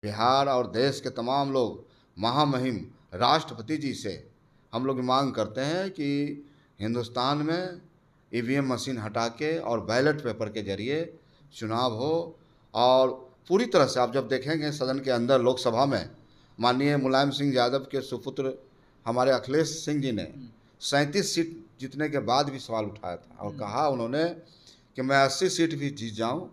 बिहार और देश के तमाम लोग महामहिम राष्ट्रपति जी से हम लोग मांग करते हैं कि हिंदुस्तान में ईवीएम मशीन हटा के और बैलेट पेपर के जरिए चुनाव हो। और पूरी तरह से आप जब देखेंगे सदन के अंदर लोकसभा में माननीय मुलायम सिंह यादव के सुपुत्र हमारे अखिलेश सिंह जी ने 37 सीट जीतने के बाद भी सवाल उठाया था और कहा उन्होंने कि मैं 80 सीट भी जीत जाऊं,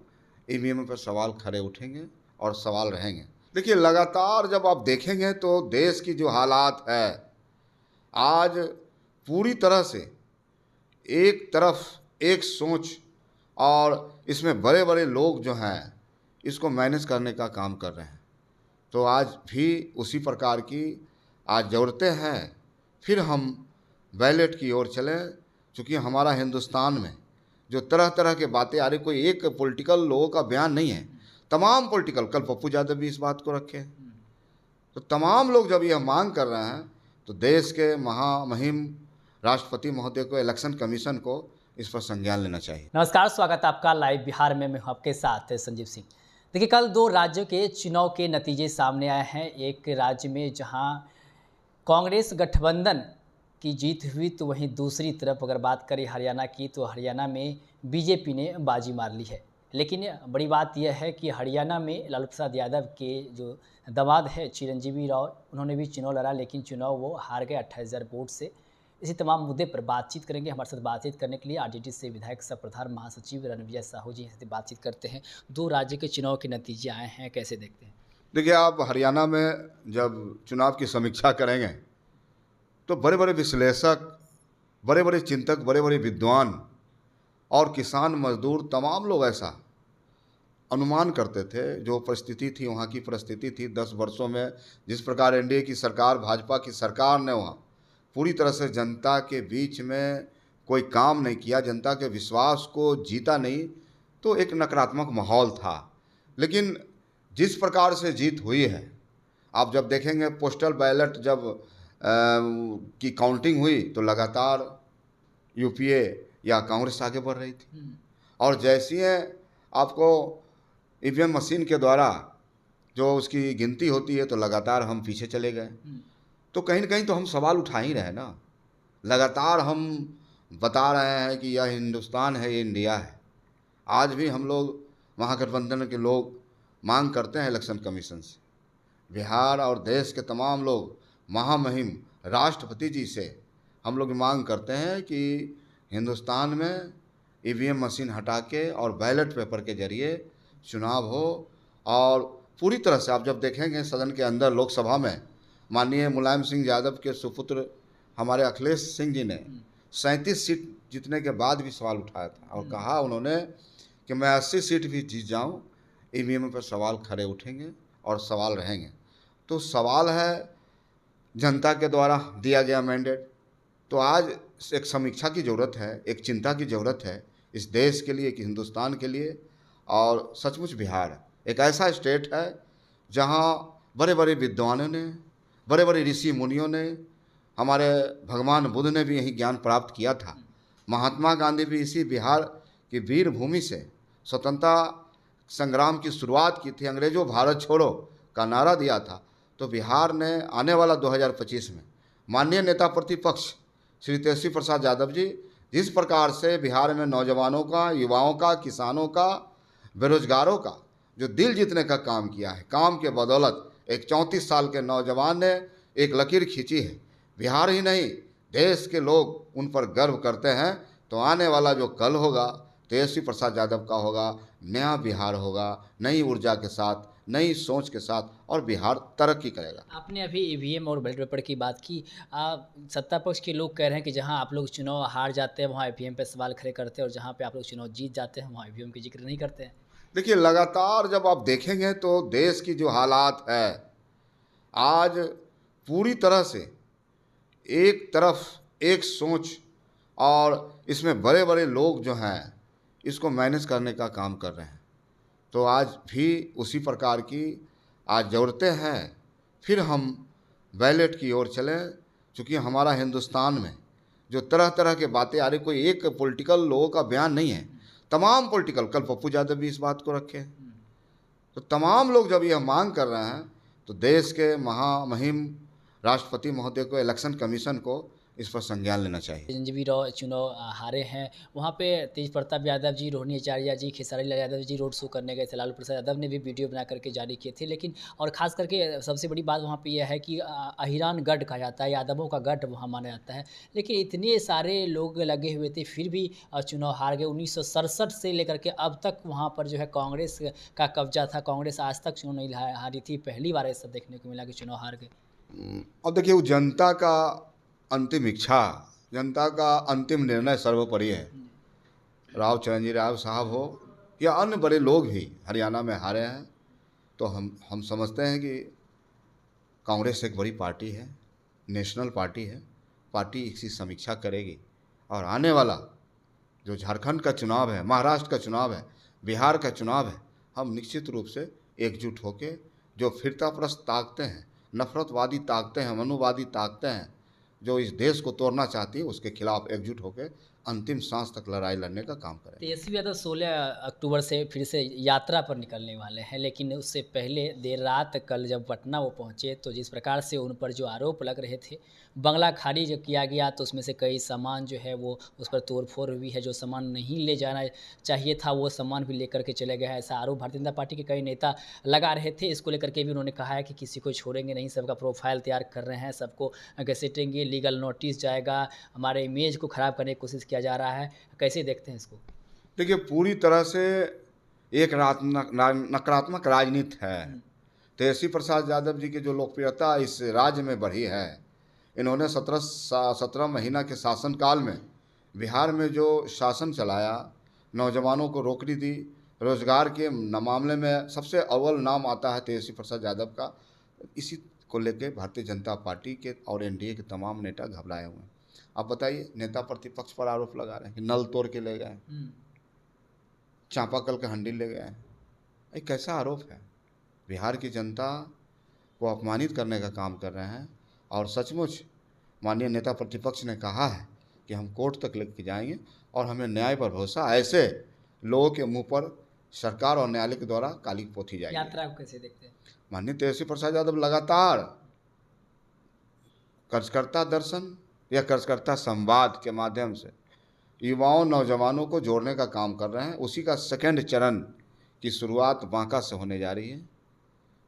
ईवीएम पर सवाल खड़े उठेंगे और सवाल रहेंगे। देखिए, लगातार जब आप देखेंगे तो देश की जो हालात है आज पूरी तरह से एक तरफ एक सोच और इसमें बड़े बड़े लोग जो हैं इसको मैनेज करने का काम कर रहे हैं। तो आज भी उसी प्रकार की आज ज़रूरतें हैं, फिर हम बैलेट की ओर चलें। चूँकि हमारा हिंदुस्तान में जो तरह तरह के बातें आ रही, कोई एक पॉलिटिकल लोगों का बयान नहीं है, तमाम पॉलिटिकल, कल पप्पू यादव भी इस बात को रखे हैं। तो तमाम लोग जब यह मांग कर रहे हैं तो देश के महामहिम राष्ट्रपति महोदय को, इलेक्शन कमीशन को इस पर संज्ञान लेना चाहिए। नमस्कार, स्वागत है आपका लाइव बिहार में। मैं हूं आपके साथ संजीव सिंह। देखिए, कल 2 राज्यों के चुनाव के नतीजे सामने आए हैं। एक राज्य में जहां कांग्रेस गठबंधन की जीत हुई, तो वहीं दूसरी तरफ अगर बात करें हरियाणा की, तो हरियाणा में बीजेपी ने बाजी मार ली है। लेकिन बड़ी बात यह है कि हरियाणा में लालू प्रसाद यादव के जो दामाद है चिरंजीवी राव, उन्होंने भी चुनाव लड़ा, लेकिन चुनाव वो हार गए 28,000 वोट से। इसी तमाम मुद्दे पर बातचीत करेंगे। हमारे साथ बातचीत करने के लिए आरजेडी से विधायक सह प्रधान महासचिव रणविजय साहू जी से बातचीत करते हैं। 2 राज्य के चुनाव के नतीजे आए हैं, कैसे देखते हैं? देखिए, आप हरियाणा में जब चुनाव की समीक्षा करेंगे तो बड़े बड़े विश्लेषक, बड़े बड़े चिंतक, बड़े बड़े विद्वान और किसान मजदूर तमाम लोग ऐसा अनुमान करते थे। जो परिस्थिति थी, वहाँ की परिस्थिति थी 10 वर्षों में, जिस प्रकार एनडीए की सरकार, भाजपा की सरकार ने वहाँ पूरी तरह से जनता के बीच में कोई काम नहीं किया, जनता के विश्वास को जीता नहीं, तो एक नकारात्मक माहौल था। लेकिन जिस प्रकार से जीत हुई है, आप जब देखेंगे पोस्टल बैलेट जब की काउंटिंग हुई तो लगातार यूपीए या कांग्रेस आगे बढ़ रही थी। और जैसी है आपको ईवीएम मशीन के द्वारा जो उसकी गिनती होती है तो लगातार हम पीछे चले गए। तो कहीं ना कहीं तो हम सवाल उठा ही रहे ना। लगातार हम बता रहे हैं कि यह हिंदुस्तान है, ये इंडिया है। आज भी हम लोग महागठबंधन के लोग मांग करते हैं इलेक्शन कमीशन से, बिहार और देश के तमाम लोग महामहिम राष्ट्रपति जी से हम लोग मांग करते हैं कि हिंदुस्तान में ईवीएम मशीन हटा के और बैलेट पेपर के जरिए चुनाव हो। और पूरी तरह से आप जब देखेंगे सदन के अंदर लोकसभा में माननीय मुलायम सिंह यादव के सुपुत्र हमारे अखिलेश सिंह जी ने 37 सीट जीतने के बाद भी सवाल उठाया था और कहा उन्होंने कि मैं 80 सीट भी जीत जाऊं, ईवीएम पर सवाल खड़े उठेंगे और सवाल रहेंगे। तो सवाल है जनता के द्वारा दिया गया मैंडेट। तो आज एक समीक्षा की ज़रूरत है, एक चिंता की ज़रूरत है इस देश के लिए, कि हिंदुस्तान के लिए। और सचमुच बिहार एक ऐसा स्टेट है जहाँ बड़े बड़े विद्वानों ने, बड़े बड़े ऋषि मुनियों ने, हमारे भगवान बुद्ध ने भी यही ज्ञान प्राप्त किया था। महात्मा गांधी भी इसी बिहार की वीर भूमि से स्वतंत्रता संग्राम की शुरुआत की थी। अंग्रेजों भारत छोड़ो का नारा दिया था। तो बिहार ने आने वाला 2025 में माननीय नेता प्रतिपक्ष श्री तेजस्वी प्रसाद यादव जी जिस प्रकार से बिहार में नौजवानों का, युवाओं का, किसानों का, बेरोजगारों का जो दिल जीतने का काम किया है, काम के बदौलत एक 34 साल के नौजवान ने एक लकीर खींची है। बिहार ही नहीं, देश के लोग उन पर गर्व करते हैं। तो आने वाला जो कल होगा तेजस्वी प्रसाद यादव का होगा, नया बिहार होगा, नई ऊर्जा के साथ, नई सोच के साथ, और बिहार तरक्की करेगा। आपने अभी ईवीएम और बैलेट पेपर की बात की। सत्ता पक्ष के लोग कह रहे हैं कि जहां आप लोग चुनाव हार जाते हैं वहां ईवीएम पे सवाल खड़े करते हैं, और जहां पे आप लोग चुनाव जीत जाते हैं वहां ईवीएम की जिक्र नहीं करते हैं। देखिए, लगातार जब आप देखेंगे तो देश की जो हालात है आज पूरी तरह से एक तरफ एक सोच और इसमें बड़े बड़े लोग जो हैं इसको मैनेज करने का काम कर रहे हैं। तो आज भी उसी प्रकार की आज ज़रूरतें हैं, फिर हम बैलेट की ओर चलें। चूँकि हमारा हिंदुस्तान में जो तरह तरह के बातें आ रही, कोई एक पॉलिटिकल लोगों का बयान नहीं है, तमाम पॉलिटिकल, कल पप्पू यादव भी इस बात को रखे हैं। तो तमाम लोग जब यह मांग कर रहे हैं तो देश के महामहिम राष्ट्रपति महोदय को, इलेक्शन कमीशन को इस पर संज्ञान लेना चाहिए। चिरंजीवी राव चुनाव हारे हैं, वहाँ पे तेज प्रताप यादव जी, रोहिणी आचार्य जी, खेसारी लाल यादव जी रोड शो करने गए थे। लालू प्रसाद यादव ने भी वीडियो बना करके जारी किए थे। लेकिन और ख़ास करके सबसे बड़ी बात वहाँ पे यह है कि अहिरान गढ़ कहा जाता है, यादवों का गढ़ वहाँ माना जाता है। लेकिन इतने सारे लोग लगे हुए थे, फिर भी चुनाव हार गए। 1967 से लेकर के अब तक वहाँ पर जो है कांग्रेस का कब्जा था। कांग्रेस आज तक चुनाव नहीं हारी थी। पहली बार ऐसा देखने को मिला कि चुनाव हार गए। अब देखिए, वो जनता का अंतिम इच्छा, जनता का अंतिम निर्णय सर्वोपरि है। राव चिरंजीवी राव साहब हो या अन्य बड़े लोग भी हरियाणा में हारे हैं, तो हम समझते हैं कि कांग्रेस एक बड़ी पार्टी है, नेशनल पार्टी है। पार्टी इसकी समीक्षा करेगी और आने वाला जो झारखंड का चुनाव है, महाराष्ट्र का चुनाव है, बिहार का चुनाव है, हम निश्चित रूप से एकजुट होकर जो फिरताप्रस्त ताकतें हैं, नफरतवादी ताकतें हैं, मनुवादी ताकतें हैं, जो इस देश को तोड़ना चाहती है, उसके खिलाफ एकजुट होकर अंतिम सांस तक लड़ाई लड़ने का काम करें। तेजस्वी यादव 16 अक्टूबर से फिर से यात्रा पर निकलने वाले हैं, लेकिन उससे पहले देर रात कल जब पटना वो पहुंचे तो जिस प्रकार से उन पर जो आरोप लग रहे थे, बंगला खाली जो किया गया तो उसमें से कई सामान जो है वो उस पर तोड़फोड़ हुई है। जो सामान नहीं ले जाना चाहिए था वो सामान भी लेकर के चले गए हैं, ऐसा आरोप भारतीय जनता पार्टी के कई नेता लगा रहे थे। इसको लेकर के भी उन्होंने कहा है कि किसी को छोड़ेंगे नहीं, सबका प्रोफाइल तैयार कर रहे हैं, सबको घसीटेंगे, लीगल नोटिस जाएगा, हमारे इमेज को ख़राब करने की कोशिश किया जा रहा है। कैसे देखते हैं इसको? देखिए, पूरी तरह से एक नकारात्मक राजनीति है। तेजस्वी प्रसाद यादव जी की जो लोकप्रियता इस राज्य में बढ़ी है, इन्होंने 17 महीना के शासनकाल में बिहार में जो शासन चलाया, नौजवानों को नौकरी दी, रोजगार के मामले में सबसे अव्वल नाम आता है तेजस्वी प्रसाद यादव का। इसी को लेकर भारतीय जनता पार्टी के और एनडीए के तमाम नेता घबराए हुए हैं। आप बताइए, नेता प्रतिपक्ष पर आरोप लगा रहे हैं कि नल तोड़ के ले गए, चांपाकल का हंडी ले गए। ये कैसा आरोप है? बिहार की जनता को अपमानित करने का काम कर रहे हैं। और सचमुच माननीय नेता प्रतिपक्ष ने कहा है कि हम कोर्ट तक लेके जाएंगे और हमें न्याय पर भरोसा। ऐसे लोगों के मुंह पर सरकार और न्यायालय के द्वारा काली पोथी जाएगी। यात्रा को कैसे देखते हैं? माननीय तेजस्वी प्रसाद यादव लगातार कार्यकर्ता दर्शन या कार्यकर्ता संवाद के माध्यम से युवाओं, नौजवानों को जोड़ने का काम कर रहे हैं। उसी का सेकंड चरण की शुरुआत बांका से होने जा रही है।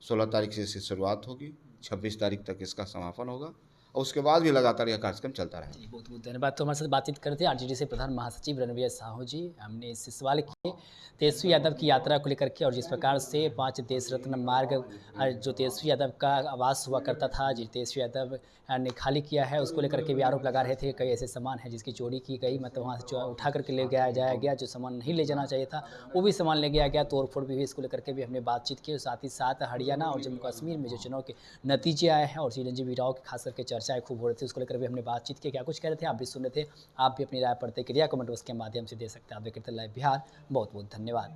16 तारीख से इसकी शुरुआत होगी, 26 तारीख तक इसका समापन होगा और उसके बाद भी लगातार यह कार्यक्रम चलता रहेगा। बहुत बहुत धन्यवाद। तो हमारे साथ बातचीत करते हैं आरजेडी से प्रधान महासचिव रणवीर साहू जी। हमने इससे सवाल किए तेजस्वी यादव की यात्रा को लेकर के और जिस प्रकार से 5 देश रत्न मार्ग जो तेजस्वी यादव का आवास हुआ करता था, जिस तेजस्वी यादव ने खाली किया है, उसको लेकर के भी आरोप लगा रहे थे। कई ऐसे सामान हैं जिसकी चोरी की गई, मतलब वहाँ से उठा करके ले जाया गया। जो सामान नहीं ले जाना चाहिए था वो भी सामान ले गया, तोड़फोड़ भी हुई। इसको लेकर के भी हमने बातचीत की। साथ ही साथ हरियाणा और जम्मू कश्मीर में जो चुनाव के नतीजे आए हैं और चिरंजीवी राव की खास करके चर्चाएं खूब हो रही थी, उसको लेकर भी हमने बातचीत की। क्या कुछ कह रहे थे आप भी सुन रहे थे। आप भी अपनी राय प्रतिक्रिया कमेंट बॉक्स के माध्यम से दे सकते हैं। आप देखते हैं लाइव बिहार। बहुत बहुत धन्यवाद।